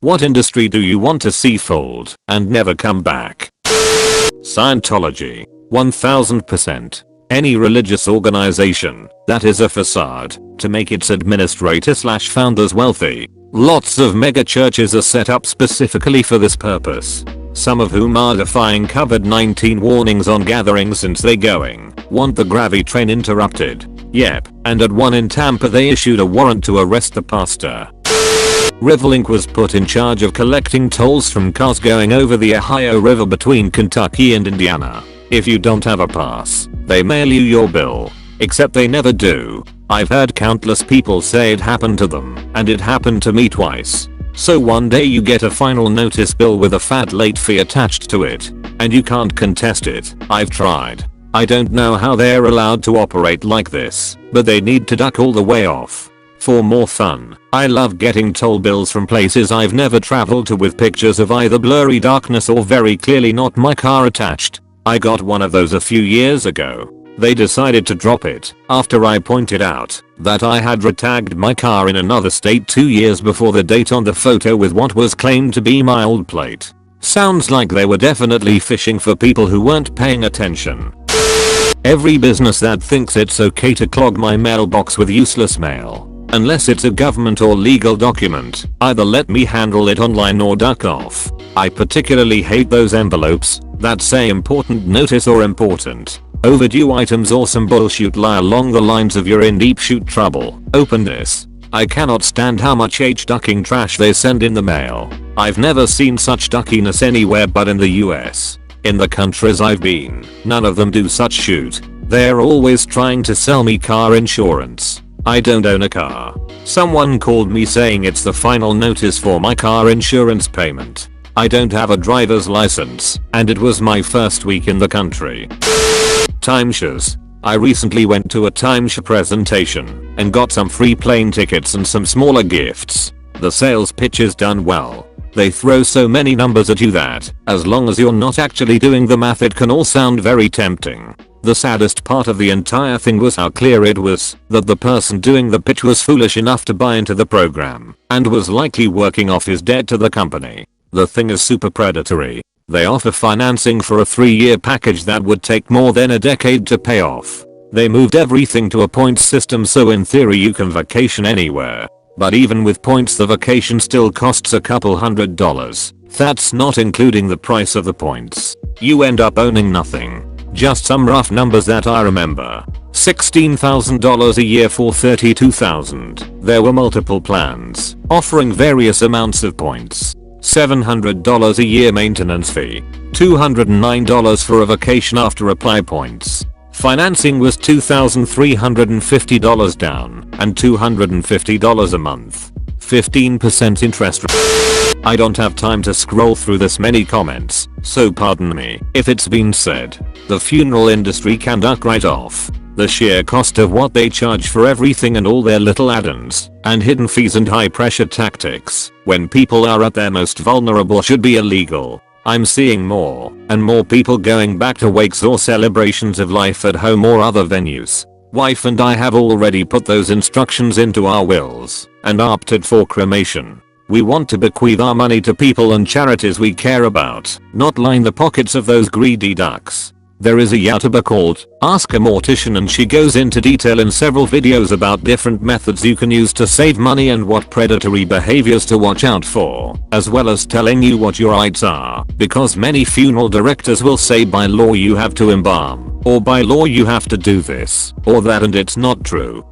What industry do you want to see fold and never come back? Scientology. 1000%. Any religious organization that is a facade to make its administrator/founders wealthy. Lots of mega churches are set up specifically for this purpose. Some of whom are defying COVID-19 warnings on gatherings since they want the gravy train interrupted. Yep, and at one in Tampa they issued a warrant to arrest the pastor. Riverlink was put in charge of collecting tolls from cars going over the Ohio River between Kentucky and Indiana. If you don't have a pass, they mail you your bill. Except they never do. I've heard countless people say it happened to them, and it happened to me twice. So one day you get a final notice bill with a fat late fee attached to it, and you can't contest it. I've tried. I don't know how they're allowed to operate like this, but they need to duck all the way off. For more fun, I love getting toll bills from places I've never traveled to with pictures of either blurry darkness or very clearly not my car attached. I got one of those a few years ago. They decided to drop it after I pointed out that I had retagged my car in another state 2 years before the date on the photo with what was claimed to be my old plate. Sounds like they were definitely fishing for people who weren't paying attention. Every business that thinks it's okay to clog my mailbox with useless mail, unless it's a government or legal document, either let me handle it online or duck off. I particularly hate those envelopes that say important notice or important overdue items or some bullshit lie along the lines of you're in deep shit trouble. Open this. I cannot stand how much ducking trash they send in the mail. I've never seen such duckiness anywhere but in the US. In the countries I've been, none of them do such shit. They're always trying to sell me car insurance. I don't own a car. Someone called me saying it's the final notice for my car insurance payment. I don't have a driver's license, and it was my first week in the country. Timeshares. I recently went to a timeshare presentation and got some free plane tickets and some smaller gifts. The sales pitch is done well. They throw so many numbers at you that, as long as you're not actually doing the math, it can all sound very tempting. The saddest part of the entire thing was how clear it was that the person doing the pitch was foolish enough to buy into the program and was likely working off his debt to the company. The thing is super predatory. They offer financing for a 3-year package that would take more than a decade to pay off. They moved everything to a points system, so in theory you can vacation anywhere. But even with points, the vacation still costs a couple $100. That's not including the price of the points. You end up owning nothing. Just some rough numbers that I remember. $16,000 a year for $32,000. There were multiple plans offering various amounts of points. $700 a year maintenance fee. $209 for a vacation after apply points. Financing was $2,350 down and $250 a month. 15% interest rate. I don't have time to scroll through this many comments, so pardon me if it's been said. The funeral industry can duck right off. The sheer cost of what they charge for everything and all their little add-ons and hidden fees and high pressure tactics when people are at their most vulnerable should be illegal. I'm seeing more and more people going back to wakes or celebrations of life at home or other venues. Wife and I have already put those instructions into our wills and opted for cremation. We want to bequeath our money to people and charities we care about, not line the pockets of those greedy ducks. There is a YouTuber called Ask a Mortician, and she goes into detail in several videos about different methods you can use to save money and what predatory behaviors to watch out for, as well as telling you what your rights are, because many funeral directors will say by law you have to embalm, or by law you have to do this or that, and it's not true.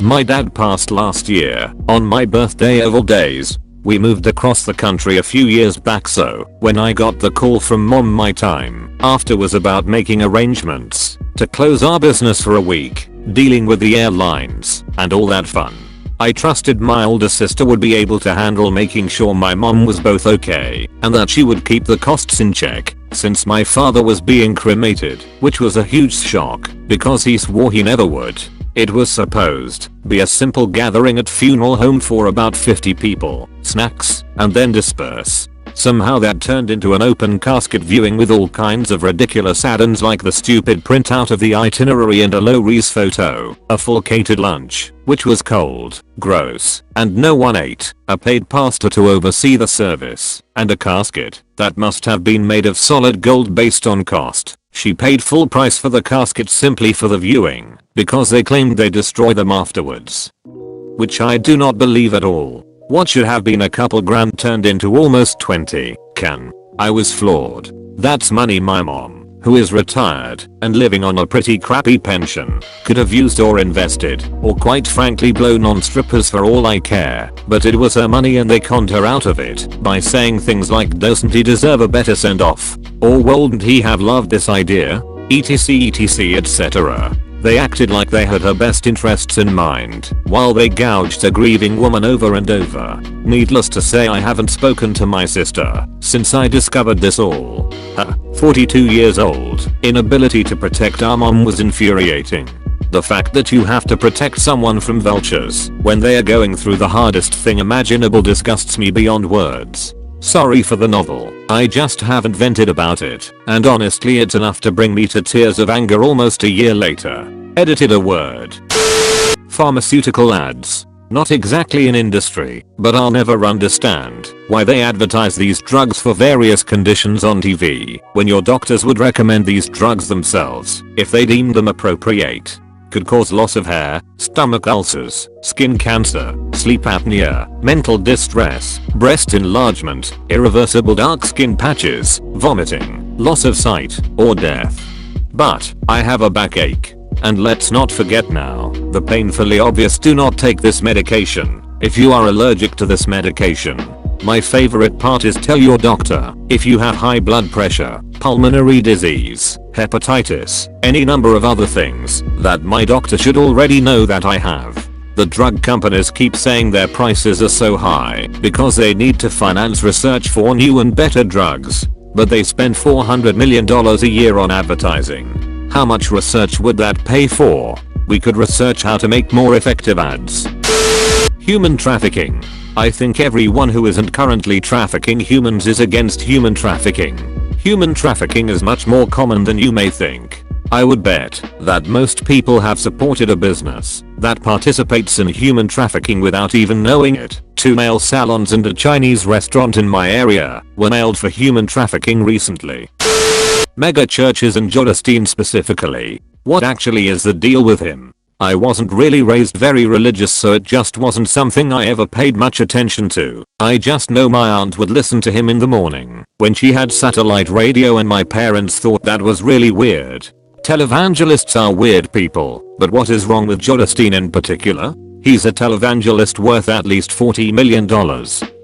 My dad passed last year, on my birthday of all days. We moved across the country a few years back, so when I got the call from mom, my time after was about making arrangements to close our business for a week, dealing with the airlines and all that fun. I trusted my older sister would be able to handle making sure my mom was both okay and that she would keep the costs in check, since my father was being cremated, which was a huge shock because he swore he never would. It was supposed be a simple gathering at funeral home for about 50 people, snacks, and then disperse. Somehow that turned into an open casket viewing with all kinds of ridiculous add-ons like the stupid printout of the itinerary and a low-res photo, a full catered lunch, which was cold, gross, and no one ate, a paid pastor to oversee the service, and a casket that must have been made of solid gold based on cost. She paid full price for the casket simply for the viewing, because they claimed they destroy them afterwards. Which I do not believe at all. What should have been a couple grand turned into almost 20. I was floored. That's money my mom, who is retired and living on a pretty crappy pension, could have used or invested, or quite frankly blown on strippers for all I care, but it was her money and they conned her out of it by saying things like doesn't he deserve a better send off, or wouldn't he have loved this idea, etc etc. They acted like they had her best interests in mind, while they gouged a grieving woman over and over. Needless to say I haven't spoken to my sister since I discovered this all. Her, 42 years old, inability to protect our mom was infuriating. The fact that you have to protect someone from vultures when they are going through the hardest thing imaginable disgusts me beyond words. Sorry for the novel, I just haven't vented about it, and honestly it's enough to bring me to tears of anger almost a year later. Edited a word. Pharmaceutical ads. Not exactly an industry, but I'll never understand why they advertise these drugs for various conditions on TV when your doctors would recommend these drugs themselves if they deemed them appropriate. Could cause loss of hair, stomach ulcers, skin cancer, sleep apnea, mental distress, breast enlargement, irreversible dark skin patches, vomiting, loss of sight, or death. But I have a backache. And let's not forget now, the painfully obvious do not take this medication if you are allergic to this medication. My favorite part is tell your doctor if you have high blood pressure, pulmonary disease, hepatitis, any number of other things that my doctor should already know that I have. The drug companies keep saying their prices are so high because they need to finance research for new and better drugs, but they spend $400 million a year on advertising. How much research would that pay for? We could research how to make more effective ads. Human trafficking. I think everyone who isn't currently trafficking humans is against human trafficking. Human trafficking is much more common than you may think. I would bet that most people have supported a business that participates in human trafficking without even knowing it. 2 nail salons and a Chinese restaurant in my area were nailed for human trafficking recently. Mega churches and Jodestein specifically. What actually is the deal with him? I wasn't really raised very religious, so it just wasn't something I ever paid much attention to. I just know my aunt would listen to him in the morning when she had satellite radio, and my parents thought that was really weird. Televangelists are weird people, but what is wrong with Jodestein in particular? He's a televangelist worth at least $40 million.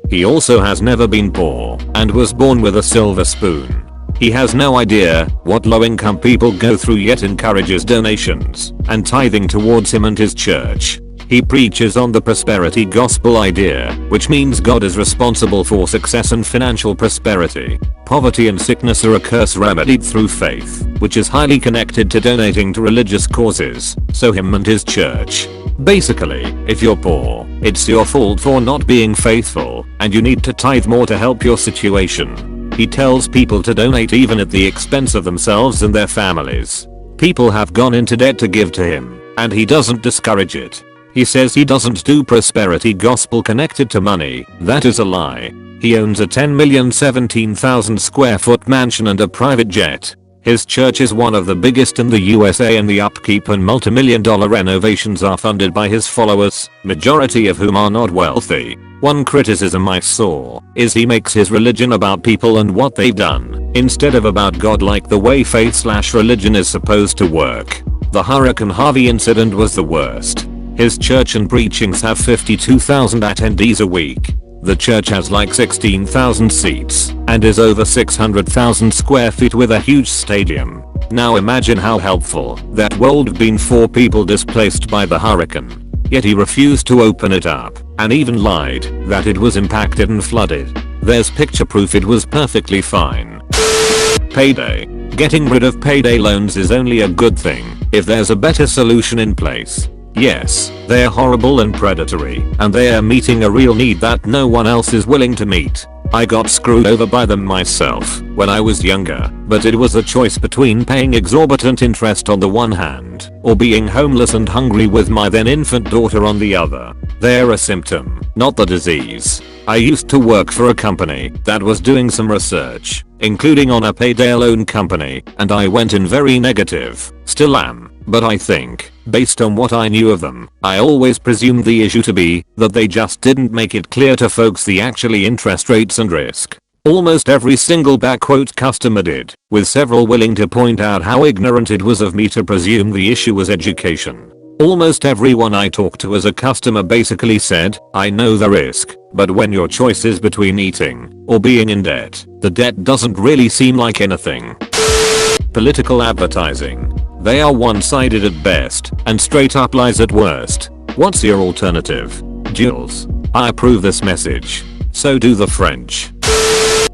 He also has never been poor and was born with a silver spoon. He has no idea what low-income people go through, yet encourages donations and tithing towards him and his church. He preaches on the prosperity gospel idea, which means God is responsible for success and financial prosperity. Poverty and sickness are a curse remedied through faith, which is highly connected to donating to religious causes, so him and his church. Basically, if you're poor, it's your fault for not being faithful, and you need to tithe more to help your situation. He tells people to donate even at the expense of themselves and their families. People have gone into debt to give to him, and he doesn't discourage it. He says he doesn't do prosperity gospel connected to money. That is a lie. He owns a 10,017,000 square foot mansion and a private jet. His church is one of the biggest in the USA, and the upkeep and multi-million-dollar renovations are funded by his followers, majority of whom are not wealthy. One criticism I saw is he makes his religion about people and what they've done, instead of about God, like the way faith/religion is supposed to work. The Hurricane Harvey incident was the worst. His church and preachings have 52,000 attendees a week. The church has like 16,000 seats and is over 600,000 square feet with a huge stadium. Now imagine how helpful that would have been for people displaced by the hurricane. Yet he refused to open it up and even lied that it was impacted and flooded. There's picture proof it was perfectly fine. Payday. Getting rid of payday loans is only a good thing if there's a better solution in place. Yes, they're horrible and predatory, and they are meeting a real need that no one else is willing to meet. I got screwed over by them myself when I was younger, but it was a choice between paying exorbitant interest on the one hand or being homeless and hungry with my then infant daughter on the other. They're a symptom, not the disease. I used to work for a company that was doing some research, including on a payday loan company, and I went in very negative, still am, but I think, based on what I knew of them, I always presumed the issue to be that they just didn't make it clear to folks the actually interest rates and risk. Almost every single customer did, with several willing to point out how ignorant it was of me to presume the issue was education. Almost everyone I talked to as a customer basically said, I know the risk, but when your choice is between eating or being in debt, the debt doesn't really seem like anything. Political advertising. They are one-sided at best and straight up lies at worst. What's your alternative? Jules. I approve this message. So do the French.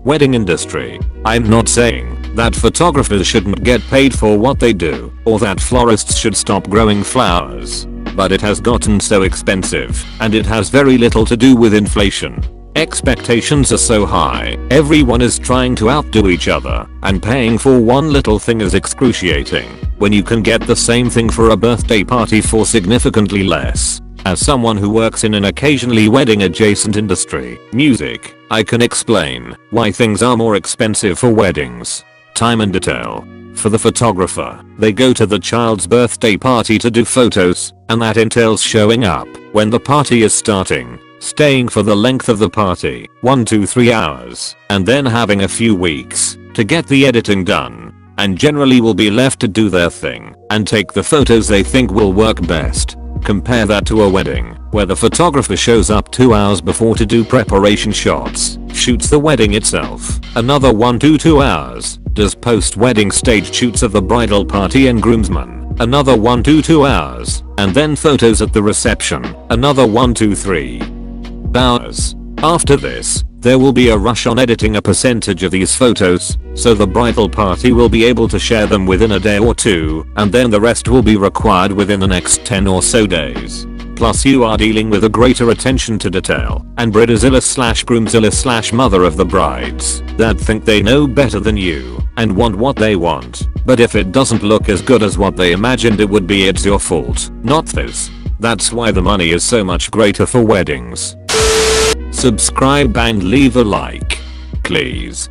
Wedding industry. I'm not saying that photographers shouldn't get paid for what they do or that florists should stop growing flowers, but it has gotten so expensive and it has very little to do with inflation. Expectations are so high, everyone is trying to outdo each other, and paying for one little thing is excruciating when you can get the same thing for a birthday party for significantly less. As someone who works in an occasionally wedding adjacent industry, music, I can explain why things are more expensive for weddings. Time and detail. For the photographer, they go to the child's birthday party to do photos, and that entails showing up when the party is starting, staying for the length of the party, 1-3 hours, and then having a few weeks to get the editing done, and generally will be left to do their thing and take the photos they think will work best. Compare that to a wedding, where the photographer shows up 2 hours before to do preparation shots, shoots the wedding itself, another 1-2 hours, does post-wedding stage shoots of the bridal party and groomsmen, another 1-2 hours, and then photos at the reception, another 1-3 hours. After this, there will be a rush on editing a percentage of these photos, so the bridal party will be able to share them within a day or two, and then the rest will be required within the next 10 or so days. Plus you are dealing with a greater attention to detail, and bridezilla/groomzilla/mother of the brides that think they know better than you and want what they want, but if it doesn't look as good as what they imagined it would be, it's your fault, not theirs. That's why the money is so much greater for weddings. Subscribe and leave a like, please.